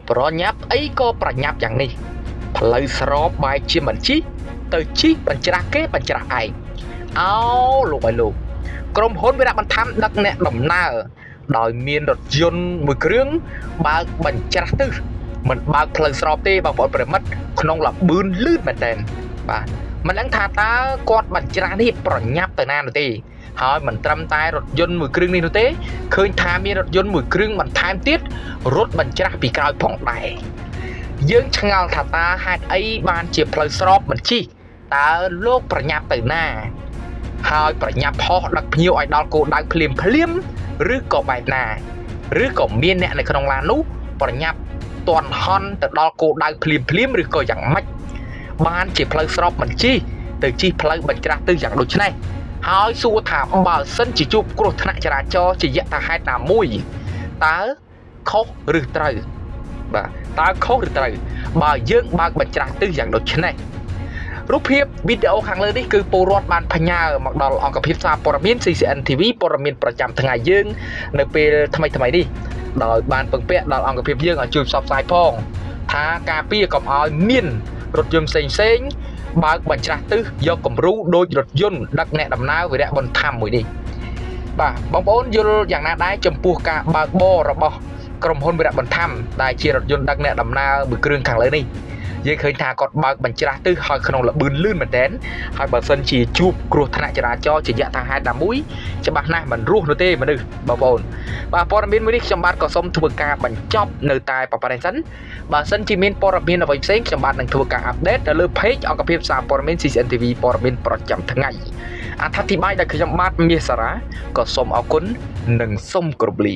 ប្រញាប់អីក៏ប្រញាប់យ៉ាងនេះផ្លូវស្របបែរជាមិនជីទៅជីបញ្ច្រាស់គេបញ្ច្រាស់ឯងអោលោកអើយលោកក្រុមហ៊ុនវិរៈបន្ថែមដឹកអ្នកដំណើរដោយមានរថយន្តមួយគ្រឿងបើកបញ្ច្រាស់ទិសមិនបើកផ្លូវស្របទេបងប្អូនប្រិមិត្តក្នុងលបឿនលឿនមែនតើបាទមិនដឹងថាតើគាត់បញ្ច្រាស់នេះប្រញាប់ទៅណានោះទេហើយមិនត្រឹមតែរថយន្តមួយគ្រឿងនេះនោះទេឃើញថាមានរថយន្តមួយគ្រឿងបន្ថែមទៀតរត់បញ្ច្រាស់ពីក្រោយផងដែរយើងឆ្ងល់ថាតើហេតុអីបានជាផ្លូវស្របមិនជីតើលោកប្រញាប់ទៅណាហើយប្រញាប់ហោះដឹកភ្ញៀវឲ្យដល់គោលដៅភ្លាមឬក៏បែបណាឬក៏មានអ្នកនៅក្នុងឡាននោះប្រញាប់ទាន់ហន់ទៅដល់គោលដៅភ្លាមឬក៏យ៉ាងម៉េចបានជាផ្លូវស្របមិនជីទៅជីផ្លូវបញ្ច្រាស់ទិសយ៉ាងដូចនេះហើយសួរថាបើសិនជាជួបគ្រោះថ្នាក់ចរាចរណ៍ជាយថាហេតុណាមួយតើខុសឬត្រូវបាទតើខុសឬត្រូវបើយើងបើកបញ្ច្រាស់ទិសយ៉ាងដូចនេះរូបភាពវីដេអូខាងលើនេះគឺពលរដ្ឋបានផ្ញើមកដល់អង្គភាពសារព័ត៌មាន CCN TV ព័ត៌មានប្រចាំថ្ងៃយើងនៅពេលថ្មីនេះដោយបានពឹងពាក់ដល់អង្គភាពយើងឲ្យជួយផ្សព្វផ្សាយផងថាការពារកុំឲ្យមានរថយន្តផ្សេងបើកបញ្ច្រាស់ទិសយកគំរូដោយរថយន្តដឹកអ្នកដំណើរវិរៈបន្ថែមមួយនេះបាទបងប្អូនយល់យ៉ាងណាដែរចំពោះការបើកបររបស់ក្រុមហ៊ុនវិរៈបន្ថែមដែលជារថយន្តដឹកអ្នកដំណើរមួយគ្រឿងខាងលើនេះយើងឃើញថាគាត់បើកបញ្ច្រាស់ទិសឲ្យក្នុងលបឿនលឿនមែនទែនហើយបើសិនជាជួបគ្រោះថ្នាក់ចរាចរណ៍ជាយថាហេតុណាមួយច្បាស់ណាស់មិនរស់នោះទេមនុស្សបងប្អូនបាទព័ត៌មានមួយនេះខ្ញុំបាទក៏សូមធ្វើការបញ្ចប់នៅតែប៉ុណ្ណេះសិនបើសិនជាមានព័ត៌មានអ្វីផ្សេងខ្ញុំបាទនឹងធ្វើការអាប់ដេតទៅលើ page អង្គភាពសារព័ត៌មាន CCN TV ព័ត៌មានប្រចាំថ្ងៃអត្ថាធិប្បាយដែលខ្ញុំបាទមាសសារ៉ាក៏សូមអរគុណនិងសូមគោរពលា